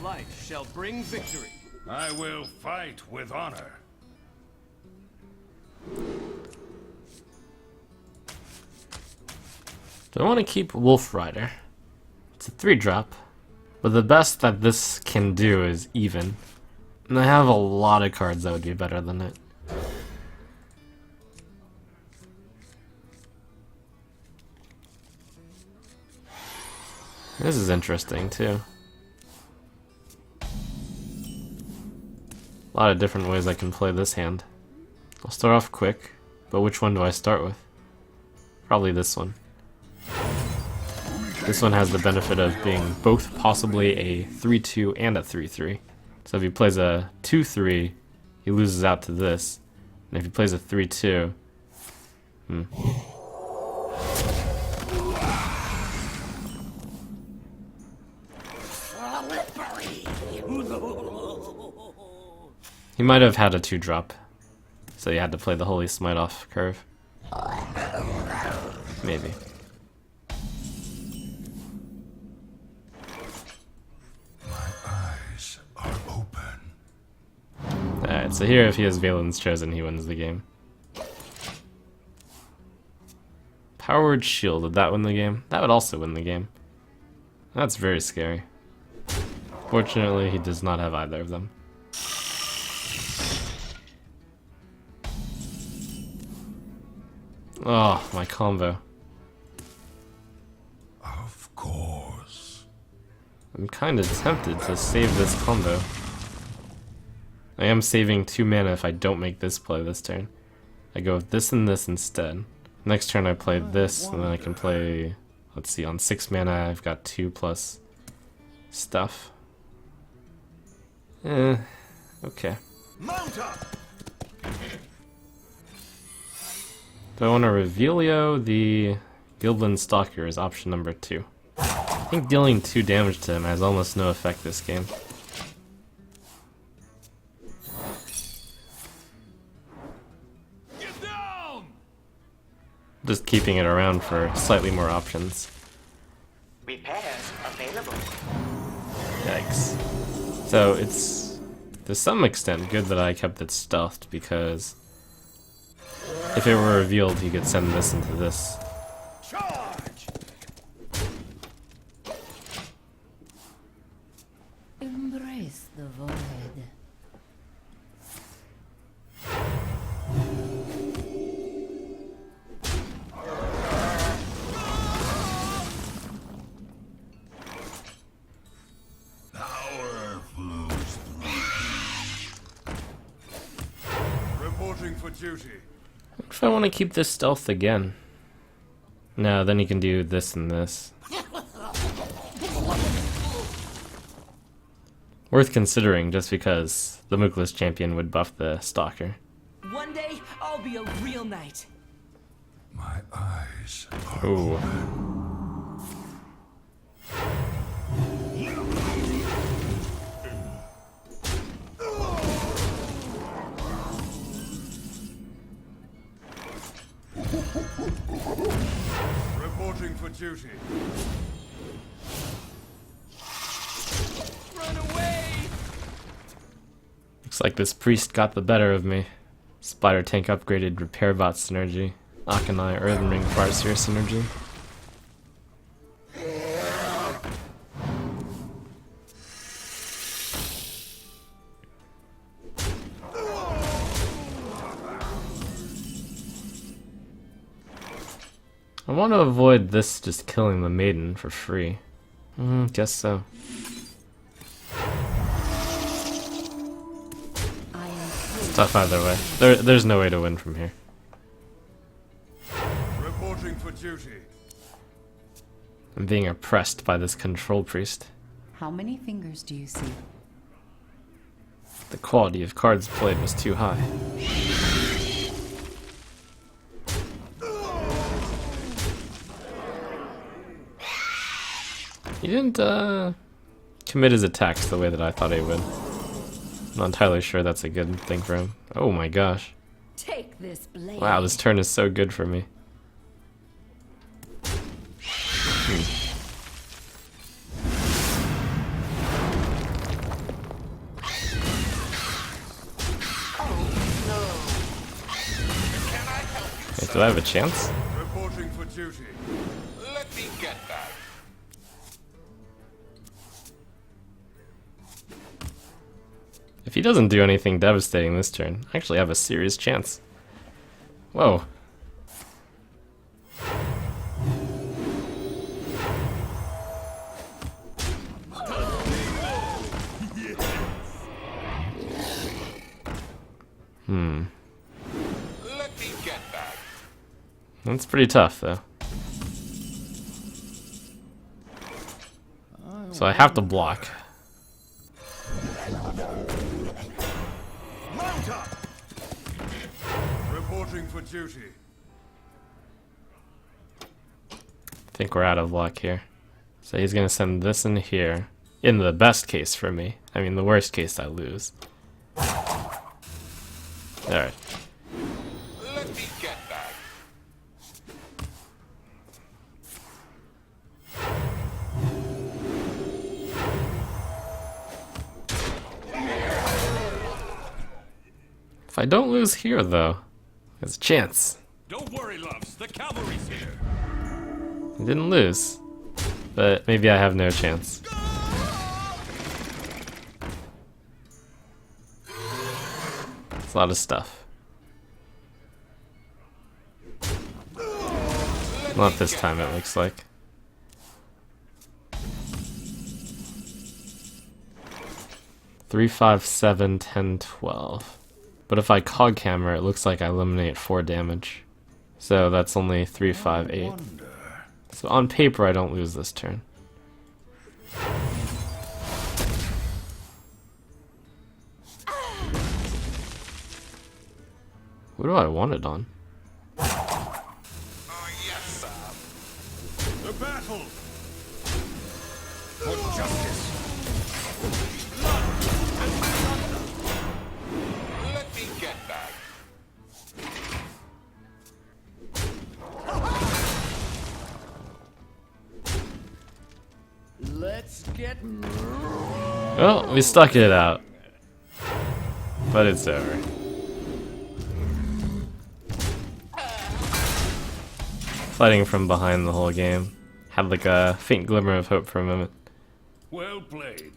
light shall bring victory. I will fight with honor. Do I want to keep Wolf Rider? It's a 3-drop, but the best that this can do is even. And I have a lot of cards that would be better than it. This is interesting too. A lot of different ways I can play this hand. I'll start off quick, but which one do I start with? Probably this one. This one has the benefit of being both possibly a 3-2 and a 3-3. So if he plays a 2-3, he loses out to this. And if he plays a 3-2, he might have had a 2-drop. So you had to play the Holy Smite off curve. Maybe. Alright, so here if he has Valen's chosen, he wins the game. Powered Shield, would that win the game? That would also win the game. That's very scary. Fortunately, he does not have either of them. Oh, my combo. Of course. I'm kind of tempted to save this combo. I am saving 2 mana if I don't make this play this turn. I go with this and this instead. Next turn I play this, and then I can play, let's see, on 6 mana I've got 2 plus stuff. Okay. Mount up. Do I want to Revelio? The Gilblin Stalker is option number 2. I think dealing 2 damage to him has almost no effect this game. Get down. Just keeping it around for slightly more options. Repairs available. Yikes. So it's, to some extent, good that I kept it stealthed, because if it were revealed, he could send this into this. Charge. Embrace the void. Power flows through. Reporting for duty. What if I want to keep this stealth again? No, then he can do this and this. Worth considering, just because the Mookless champion would buff the Stalker. One day, I'll be a real knight. My eyes are Ooh. reporting for duty. Run away! Looks like this priest got the better of me. Spider tank upgraded repair bot synergy. Akanai Earthen Ring Farseer synergy. I want to avoid this just killing the maiden for free. Guess so. It's tough either way. There's no way to win from here. Reporting for duty. I'm being oppressed by this control priest. How many fingers do you see? The quality of cards played was too high. He didn't commit his attacks the way that I thought he would. I'm not entirely sure that's a good thing for him. Oh my gosh. Take this blade. Wow, this turn is so good for me. Do I have a chance? Reporting for duty. Let me get that. If he doesn't do anything devastating this turn, I actually have a serious chance. Whoa. Let me get that. That's pretty tough, though. So I have to block. Mount up. Reporting for duty. I think we're out of luck here. So he's gonna send this in here. In the best case for me. I mean, the worst case, I lose. Alright. Let me get that. If I don't lose here, though, there's a chance. Don't worry, loves. The cavalry's here. I didn't lose. But maybe I have no chance. It's a lot of stuff. Not this time, it looks like. Three, 5, 7, 10, 12. But if I cog camera, it looks like I eliminate 4 damage. So that's only 3, 5, 8. So on paper, I don't lose this turn. What do I want it on? Oh, yes, sir. The battle for justice. Let me get that. Let's get Well, we stuck it out. But it's over. Fighting from behind the whole game. Had like a faint glimmer of hope for a moment. Well played.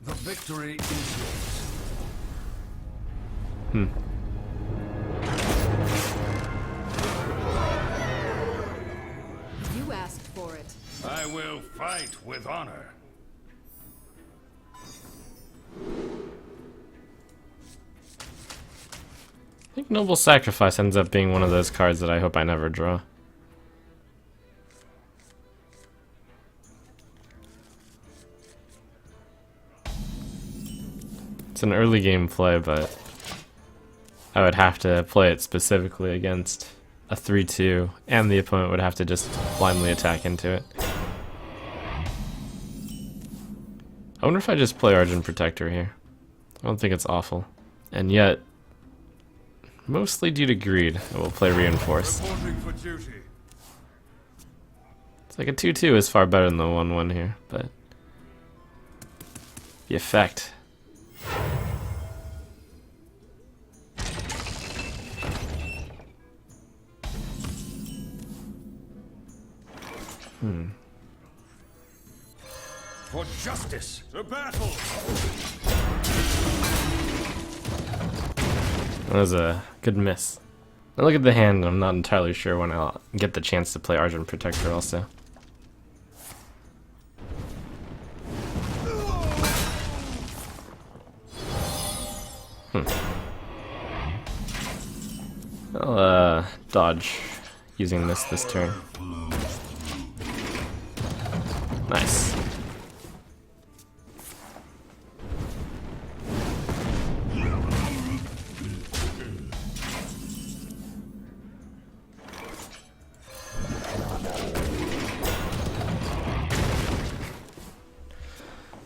The victory is yours. You asked for it. I will fight with honor. I think Noble Sacrifice ends up being one of those cards that I hope I never draw. It's an early game play, but I would have to play it specifically against a 3-2, and the opponent would have to just blindly attack into it. I wonder if I just play Argent Protector here. I don't think it's awful. And yet, mostly due to greed, I will play Reinforce. Reporting for duty. It's like a 2-2 is far better than the 1-1 here, but the effect. For justice. The battle. That was a good miss. I look at the hand and I'm not entirely sure when I'll get the chance to play Argent Protector also. I'll dodge using this turn. Nice.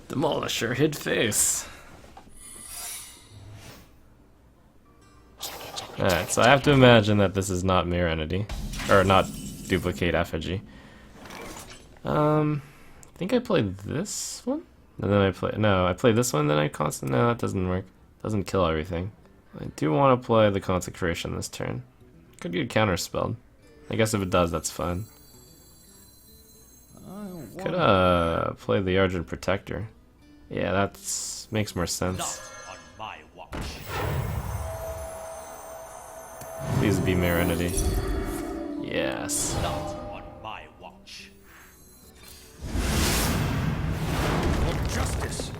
Demolisher hid face. Alright, so I have to imagine that this is not Mirror Entity. Or not Duplicate Effigy. I think I played this one? And then I played this one, then I constant. No, that doesn't work. Doesn't kill everything. I do want to play the Consecration this turn. Could get counterspelled. I guess if it does, that's fine. Could play the Argent Protector. Yeah, that's makes more sense. On my watch. Please be Marinity. Yes. Not on my watch. For justice.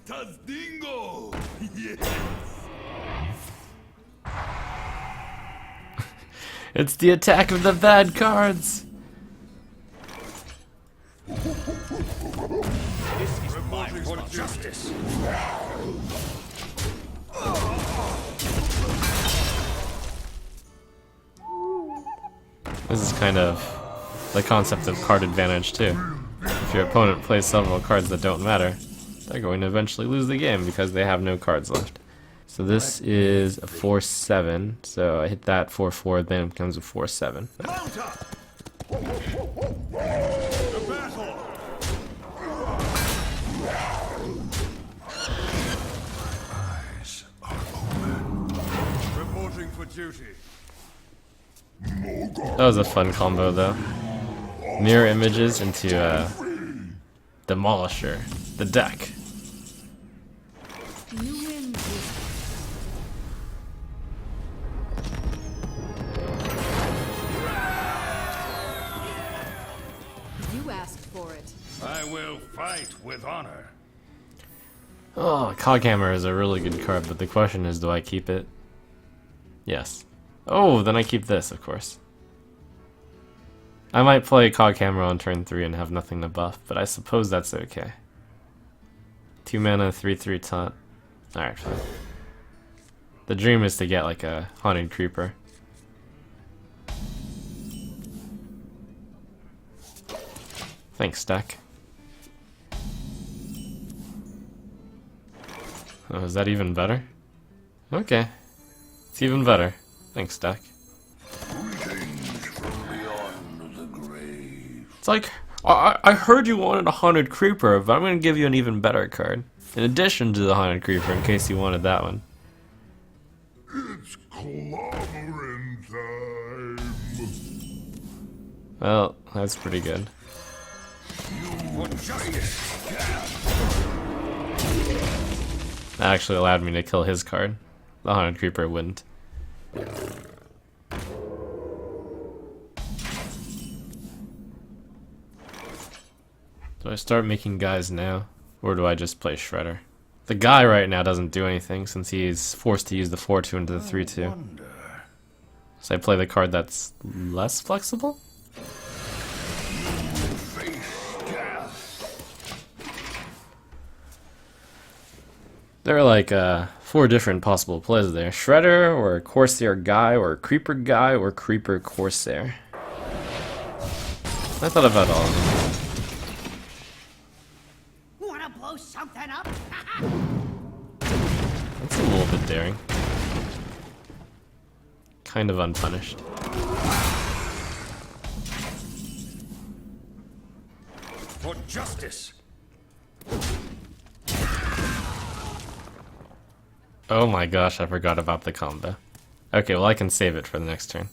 Tazdingo! Yes! It's the attack of the bad cards! This is my For justice. This is kind of the concept of card advantage too. If your opponent plays several cards that don't matter, they're going to eventually lose the game because they have no cards left. So this is a 4-7, so I hit that 4-4, then it becomes a 4-7. Mount up. The battle. Eyes are open. Reporting for duty. That was a fun combo though. Mirror images into Demolisher, the deck. You win this. You asked for it. I will fight with honor. Oh, Coghammer is a really good card, but the question is, do I keep it? Yes. Oh, then I keep this, of course. I might play Coghammer on turn 3 and have nothing to buff, but I suppose that's okay. 2 mana, 3/3 taunt. Alright, fine. The dream is to get like a Haunted Creeper. Thanks, Stack. Oh, is that even better? Okay. It's even better. Thanks, Stack. It's like, I heard you wanted a Haunted Creeper, but I'm gonna give you an even better card. In addition to the Haunted Creeper, in case you wanted that one. It's clobbering time. Well, that's pretty good. For justice. That actually allowed me to kill his card. The Haunted Creeper wouldn't. Do I start making guys now? Or do I just play Shredder? The guy right now doesn't do anything since he's forced to use the 4-2 into the 3-2. So I play the card that's less flexible? There are like 4 different possible plays there. Shredder, or Corsair Guy, or Creeper Guy, or Creeper Corsair. I thought about all of them. Wanna blow something up? That's a little bit daring. Kind of unpunished. For justice. Oh my gosh, I forgot about the combo. Okay, well I can save it for the next turn.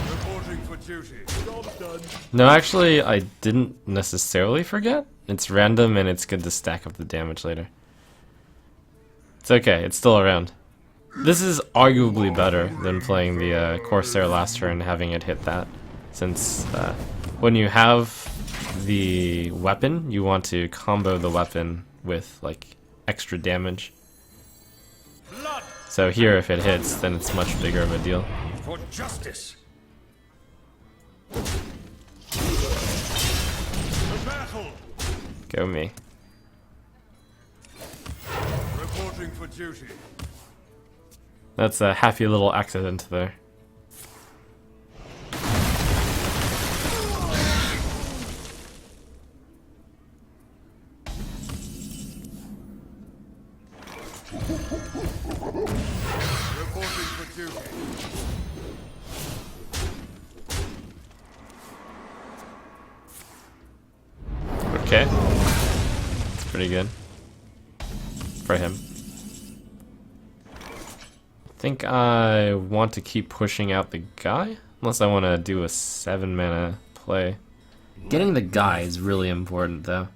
Reporting for duty. No, actually, I didn't necessarily forget. It's random and it's good to stack up the damage later. It's okay, it's still around. This is arguably better than playing the Corsair last turn and having it hit that. Since when you have the weapon, you want to combo the weapon with like extra damage. So here, if it hits, then it's much bigger of a deal. For justice. The battle. Go me. Reporting for duty. That's a happy little accident there. Reporting for duty. Okay. It's pretty good. For him. I think I want to keep pushing out the guy. Unless I want to do a 7 mana play. Getting the guy is really important though.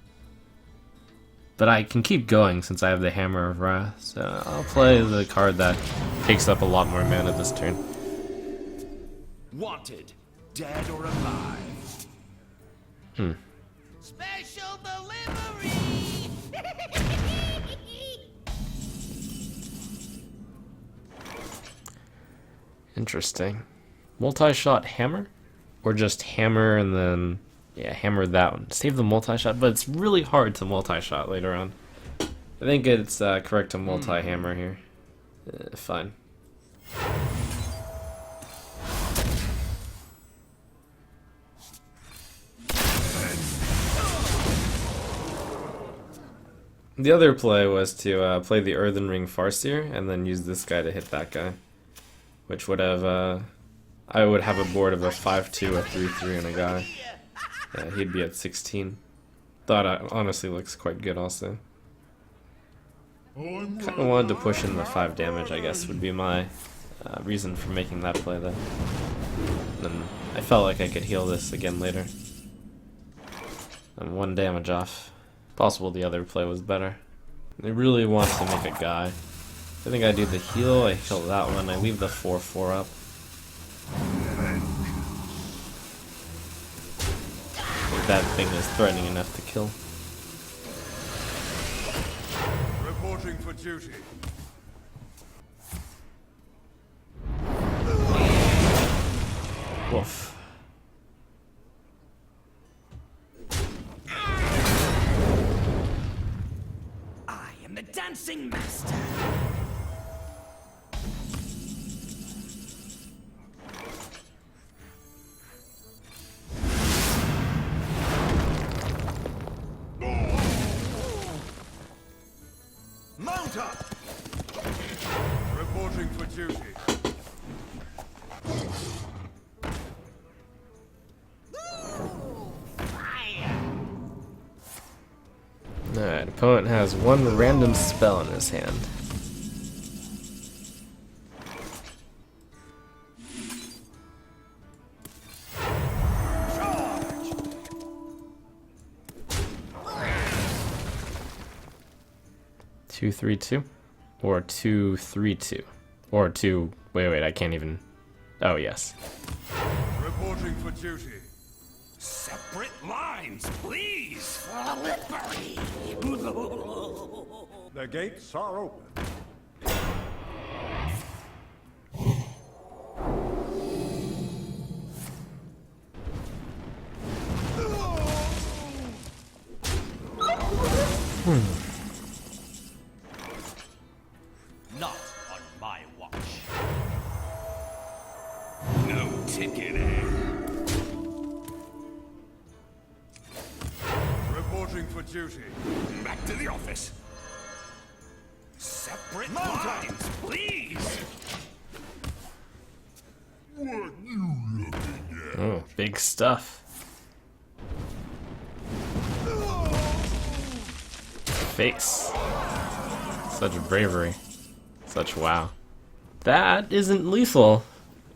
But I can keep going since I have the Hammer of Wrath, so I'll play the card that takes up a lot more mana this turn. Wanted, dead or alive. Special delivery! Interesting. Multi-shot hammer? Or just hammer and then... yeah, hammer that one. Save the multi-shot, but it's really hard to multi-shot later on. I think it's correct to multi-hammer here. Fine. The other play was to play the Earthen Ring Farseer and then use this guy to hit that guy. Which would have... I would have a board of a 5-2, a 3-3, and a guy. Yeah, he'd be at 16. Thought it honestly looks quite good also. Kinda wanted to push in the 5 damage, I guess, would be my reason for making that play though. And I felt like I could heal this again later. And 1 damage off. Possible the other play was better. I really want to make a guy. I think I do the heal, I kill that one, I leave the 4-4 up. That thing is threatening enough to kill. Reporting for duty. Woof. I am the dancing master. Mount up! Reporting for duty. Alright, opponent has 1 random spell in his hand. Charge! 2-3-2? Or 2-3-2? Or 2... Wait, I can't even... Oh, yes. Reporting for duty. Separate lines, please. The gates are open. Not on my watch. No ticket, eh? Reporting for duty. Back to the office. Separate lines, please. What you looking at? Oh, big stuff. Face. Such bravery. Such wow. That isn't lethal.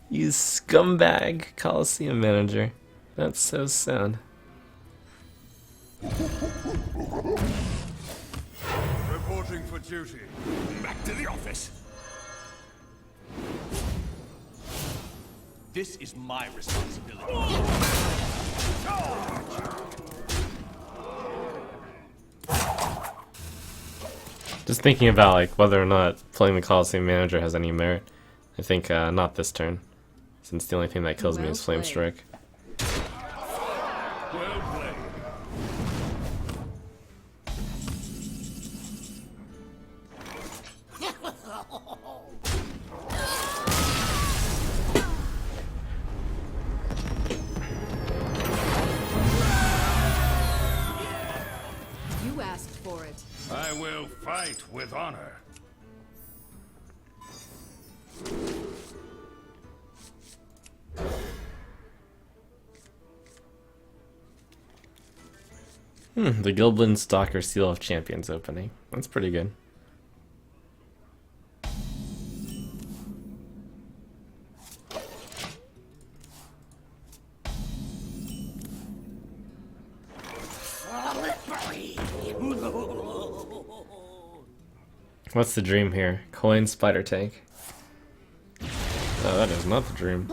You scumbag Coliseum manager. That's so sad. Reporting for duty. Back to the office. This is my responsibility. Just thinking about like whether or not playing the Coliseum manager has any merit. I think not this turn, since the only thing that kills me is Flame Strike. Well played. You asked for it. I will fight with honor. The Goblin Stalker Seal of Champions opening. That's pretty good. What's the dream here? Coin Spider Tank. Oh, that is not the dream.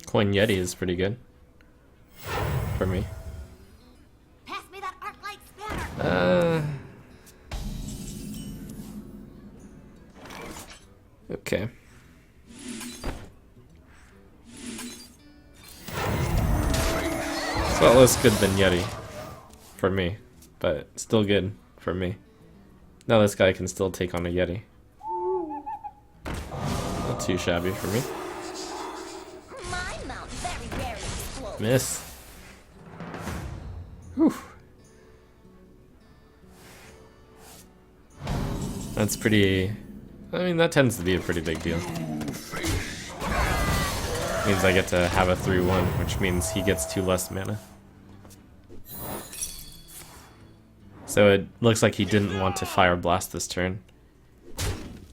Coin Yeti is pretty good. For me. Pass me that arc light spanner. Okay. It's a lot less good than Yeti. For me. But still good for me. Now this guy can still take on a Yeti. Not too shabby for me. My mount very explosive. Miss. Whew. That's pretty... I mean, that tends to be a pretty big deal. Means I get to have a 3-1, which means he gets 2 less mana. So it looks like he didn't want to Fire Blast this turn,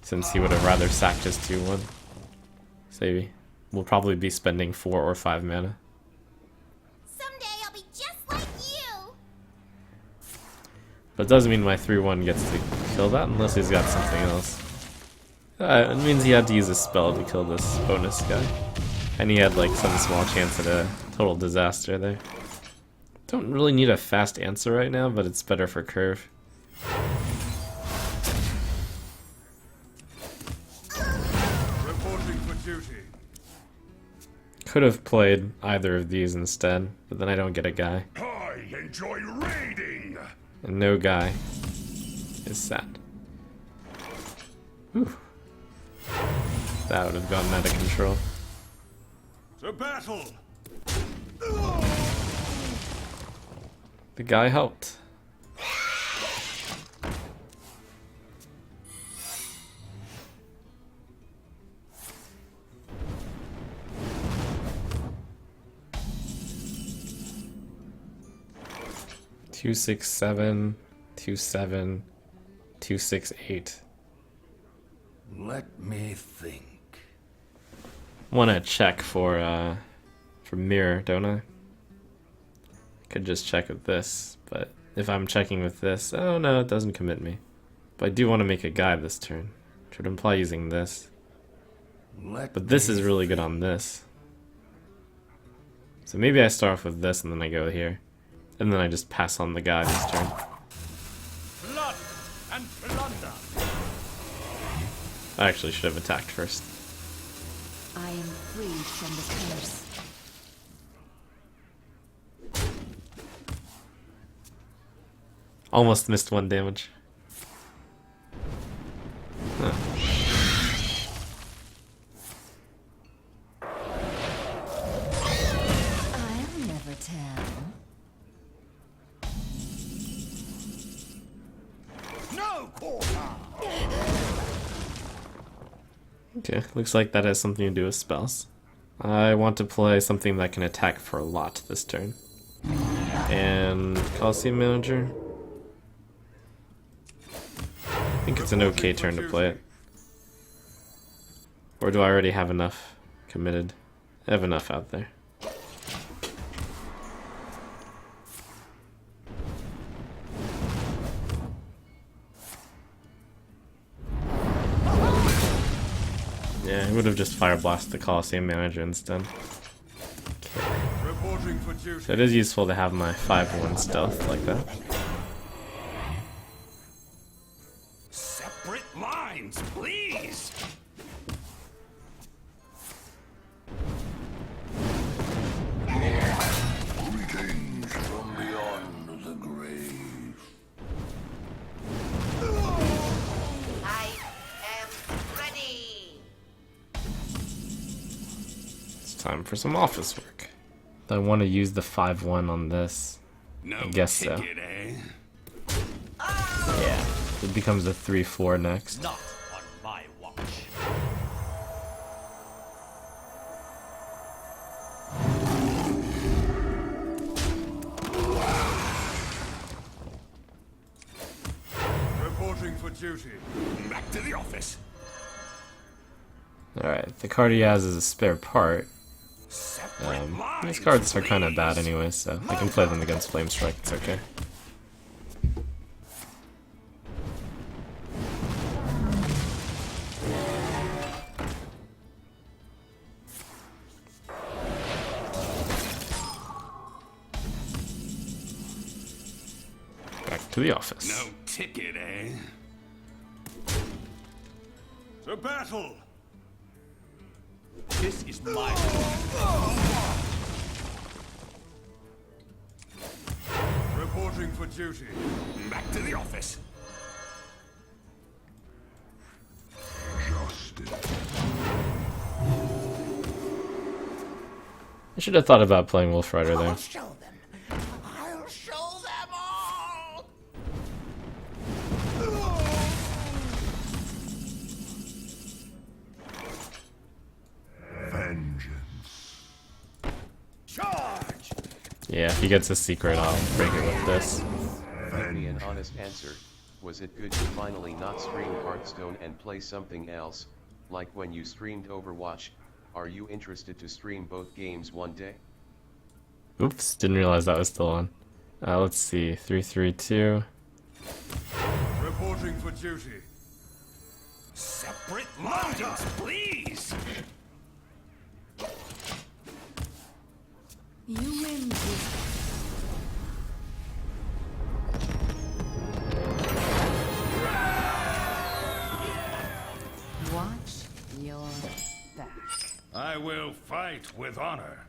since he would have rather sacked his 2-1. So we'll probably be spending 4 or 5 mana. Someday I'll be just like you. But it doesn't mean my 3-1 gets to kill that unless he's got something else. It means he had to use a spell to kill this bonus guy. And he had like some small chance at a total disaster there. Don't really need a fast answer right now, but it's better for curve. Reporting for duty. Could have played either of these instead, but then I don't get a guy. I enjoy raiding. And no guy is sad. Whew. That would have gotten out of control. To battle! The guy helped. Two, 6, 7, 2, 7, 2, 6, 8. Let me think. Want to check for mirror, don't I? Could just check with this, but if I'm checking with this, oh no, it doesn't commit me. But I do want to make a guy this turn, which would imply using this. But this is really good on this. So maybe I start off with this and then I go here. And then I just pass on the guy this turn. Blood and plunder. I actually should have attacked first. I am freed from the curse. Almost missed 1 damage. Huh. I'll never tell. No quarter. Okay, looks like that has something to do with spells. I want to play something that can attack for a lot this turn. And Coliseum Manager. I think it's an okay turn to play it. Or do I already have enough committed? I have enough out there. Yeah, I would have just Fire Blast the Coliseum Manager instead. Reporting for duty. So it is useful to have my 5-1 stealth like that. Separate lines, please. Greetings from beyond the grave. I am ready. It's time for some office work. I want to use the 5-1 on this. No I guess so. ticket, eh? Yeah. It becomes a 3-4 next. Not on my watch. duty. Back to the office. Alright, the card he has is a spare part. Separate lines, These cards are kind of please. bad anyway, so I can play them against Flame Strike, it's okay. Back to the office. No ticket, eh? To battle! This is my Reporting for duty. back to the office. I should have thought about playing Wolf Rider there. I'll show them. I'll show them all. Vengeance. Charge! Yeah, if he gets a secret, I'll break it with this. Give me an honest answer. Was it good to finally not stream Hearthstone and play something else, like when you streamed Overwatch? Are you interested to stream both games one day? Oops, didn't realize that was still on. Let's see, 332. Reporting for duty. Separate lines, please. You win this. Watch your back. I will fight with honor.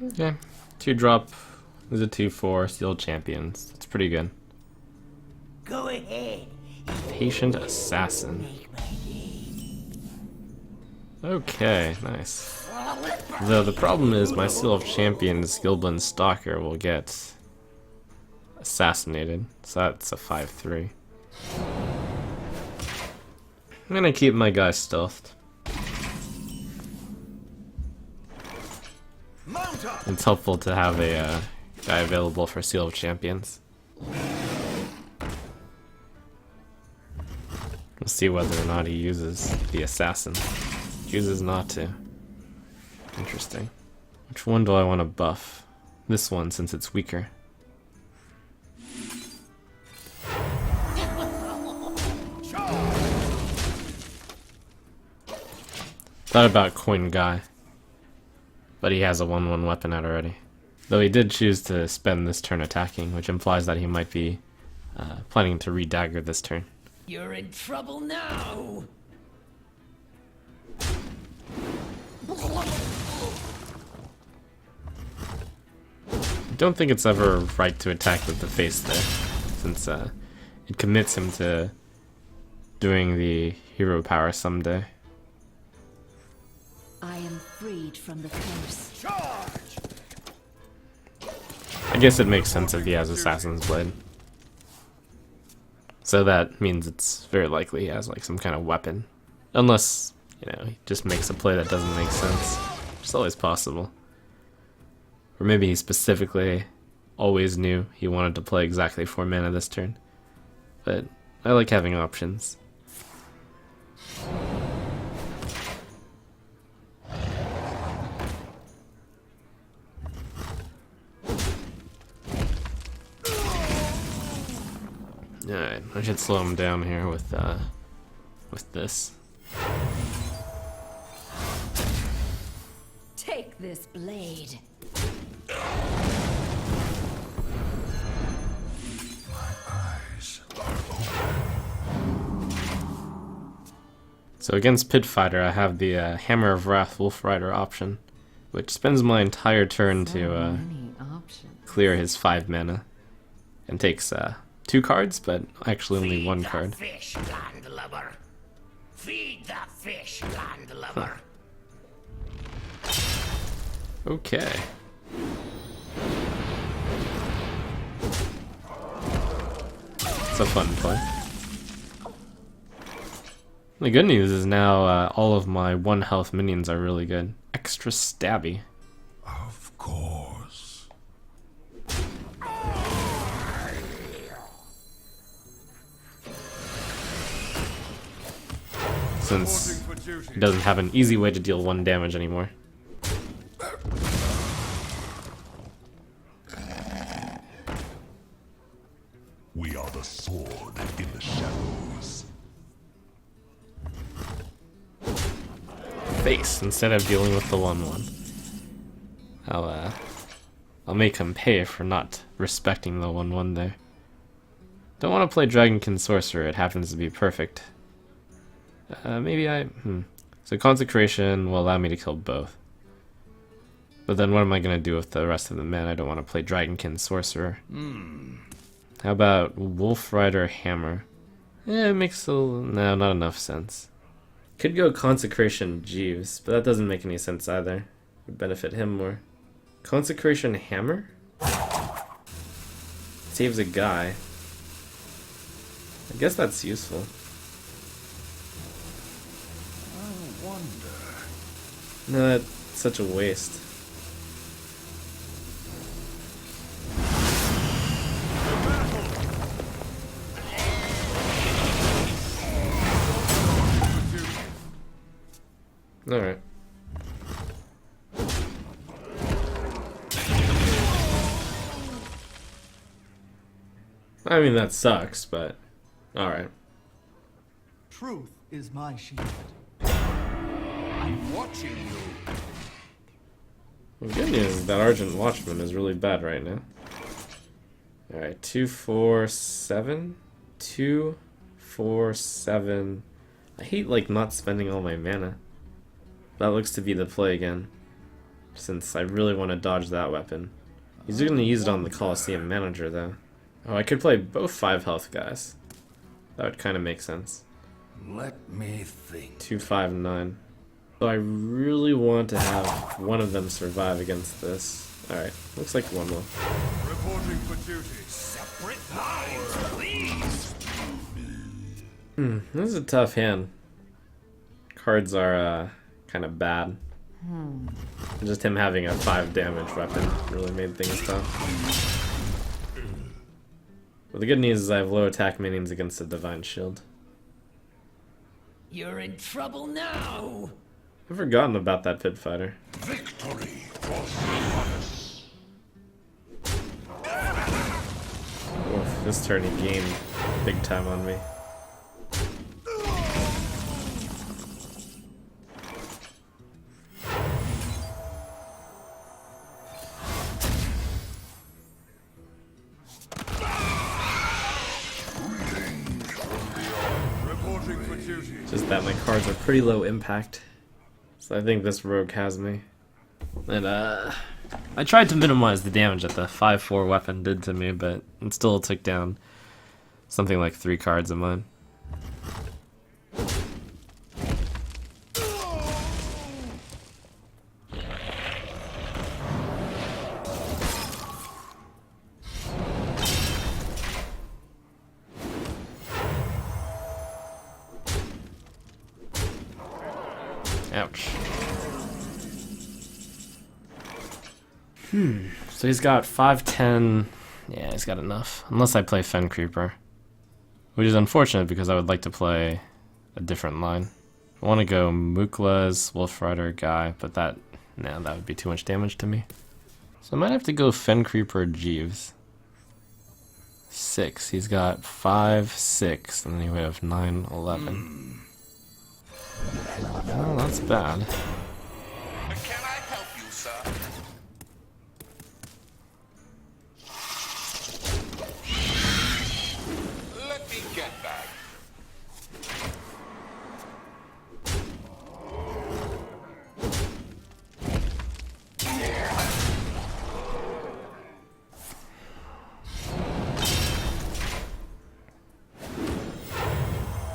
Okay, 2-drop is a 2/4, Steel Champions. That's pretty good. Go ahead. Patient Assassin. Make my day. Okay, nice. Though the problem is my Seal of Champions Skillblend Stalker will get assassinated, so that's a 5/3. I'm gonna keep my guy stealthed. Mount up! It's helpful to have a guy available for Seal of Champions. We'll see whether or not he uses the assassin. Chooses not to. Interesting. Which one do I want to buff? This one, since it's weaker. Thought about Coin Guy, but he has a 1/1 weapon out already. Though he did choose to spend this turn attacking, which implies that he might be planning to re-dagger this turn. You're in trouble now. I don't think it's ever right to attack with the face there, since it commits him to doing the hero power someday. I am freed from the curse. Charge! I guess it makes sense if he has Assassin's Blade. So that means it's very likely he has like some kind of weapon. Unless, you know, he just makes a play that doesn't make sense. It's always possible. Or maybe he specifically always knew he wanted to play exactly 4 mana this turn. But I like having options. Alright, I should slow him down here with this. Take this blade. So against Pit Fighter, I have the Hammer of Wrath Wolf Rider option, which spends my entire turn to Many options. clear his 5 mana, and takes 2 cards, but actually only Feed 1 the card. fish, landlubber. Feed the fish, landlubber. Okay. It's a fun play. The good news is now all of my 1 health minions are really good. Extra stabby. Of course. Since Reporting for duty. it doesn't have an easy way to deal 1 damage anymore. We are the sword in the shadows. Face instead of dealing with the 1/1. I'll make him pay for not respecting the 1/1 there. Don't want to play Dragonkin Sorcerer, it happens to be perfect. So Consecration will allow me to kill both. But then what am I going to do with the rest of the men? I don't want to play Dragonkin Sorcerer. How about Wolf Rider Hammer? Yeah, it makes no, not enough sense. Could go Consecration Jeeves, but that doesn't make any sense either. Would benefit him more. Consecration Hammer? Saves a guy. I guess that's useful. I wonder. No, that's such a waste. Alright. I mean, that sucks, but alright. Truth is my shield. I'm watching you. The good news is that Argent Watchman is really bad right now. Alright, 2, 4, 7. 2, 4, 7. I hate, like, not spending all my mana. That looks to be the play again, since I really want to dodge that weapon. He's going to use it on the Coliseum Manager, though. Oh, I could play both 5 health guys. That would kind of make sense. Let me think. 2, 5, 9. So I really want to have one of them survive against this. Alright, looks like one will. Reporting for duty. Separate lines, please. This is a tough hand. Cards are, kind of bad. Just him having a 5 damage weapon really made things tough. But the good news is I have low attack minions against the Divine Shield. You're in trouble now. I've forgotten about that Pit Fighter. Victory for Sylvanas. Oof, this turn he gained big time on me. Reporting for duty. Just that my cards are pretty low impact. So I think this rogue has me. And I tried to minimize the damage that the 5/4 weapon did to me, but it still took down something like 3 cards of mine. Ouch. So he's got 5, 10. Yeah, he's got enough. Unless I play Fen Creeper. Which is unfortunate because I would like to play a different line. I want to go Mukla's Wolf Rider guy, but that would be too much damage to me. So I might have to go Fen Creeper Jeeves. 6. He's got 5, 6, and then he would have 9, 11. Well, that's bad. Can I help you, sir? Let me get back.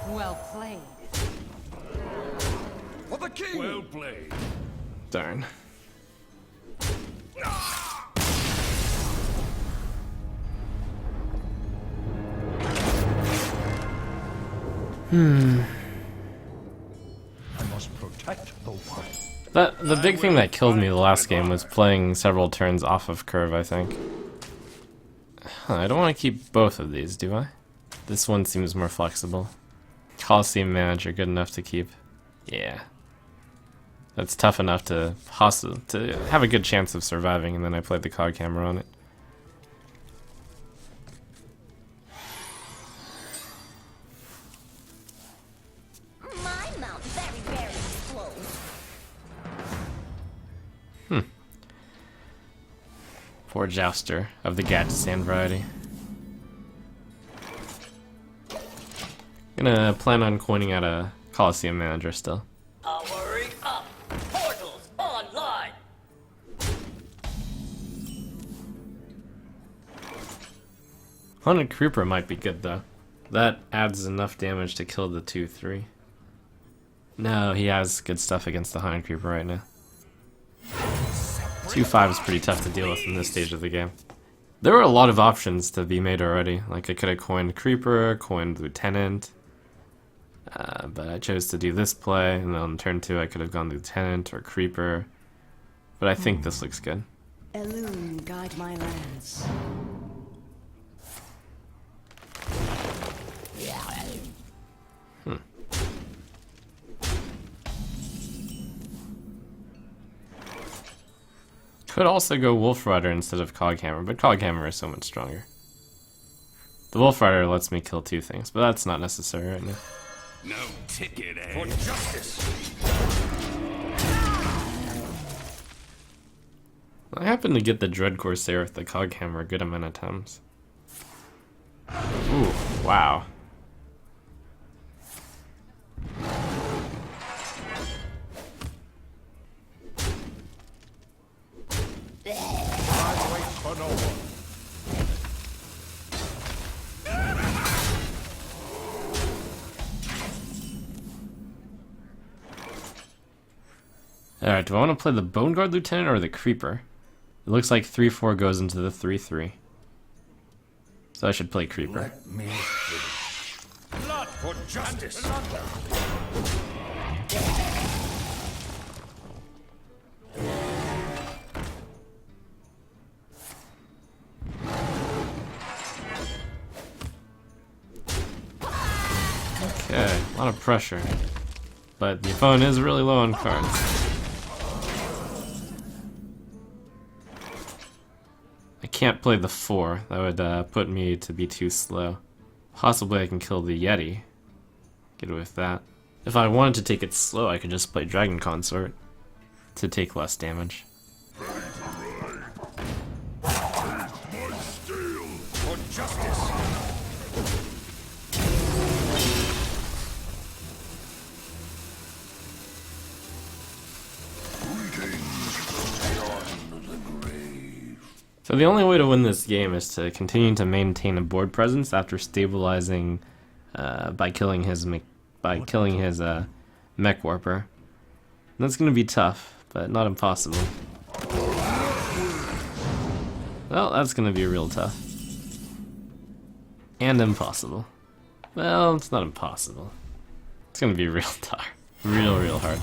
Well played. For the king. Well played. Darn. I must protect the wild. The big thing that killed me the last game was playing several turns off of curve, I think. Huh, I don't want to keep both of these, do I? This one seems more flexible. Coliseum Manager, good enough to keep. Yeah. That's tough enough to have a good chance of surviving, and then I played the cog camera on it. My mouth very explodes. Poor Jouster of the Gadgetzan variety. Gonna plan on coining out a Coliseum Manager still. Powering up. Portals online. Haunted Creeper might be good though. That adds enough damage to kill the 2-3. No, he has good stuff against the Haunted Creeper right now. 2-5 is pretty tough to deal with in this stage of the game. There were a lot of options to be made already. Like I could have coined Creeper, coined Lieutenant. But I chose to do this play, and then on turn 2 I could have gone Lieutenant or Creeper. But I think this looks good. Elune, guide my lance. Could also go Wolf Rider instead of Coghammer, but Coghammer is so much stronger. The Wolf Rider lets me kill 2 things, but that's not necessary right now. No ticket, eh? For justice. I happen to get the Dread Corsair with the Coghammer a good amount of times. Ooh, wow. I wait for no one. Alright, do I want to play the Bone Guard Lieutenant or the Creeper? It looks like 3-4 goes into the 3-3. So I should play Creeper. Let me finish. Blood for justice. Okay, a lot of pressure. But the opponent is really low on cards. I can't play the 4. That would put me to be too slow. Possibly I can kill the Yeti. Get away with that. If I wanted to take it slow, I could just play Dragon Consort to take less damage. For justice. So the only way to win this game is to continue to maintain a board presence after stabilizing by killing his Mech Warper. And that's going to be tough, but not impossible. Well, that's going to be real tough. And impossible. Well, it's not impossible. It's going to be real tough. Real hard.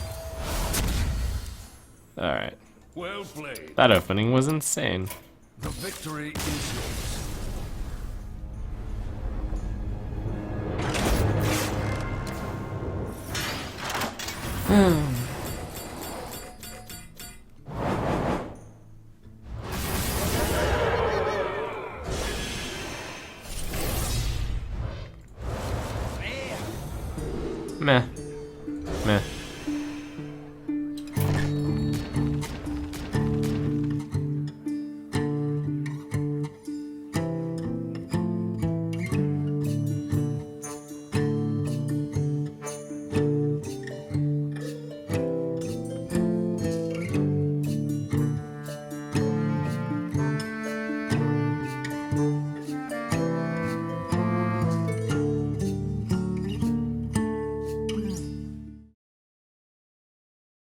Alright. Well played. That opening was insane. The victory is yours. Meh.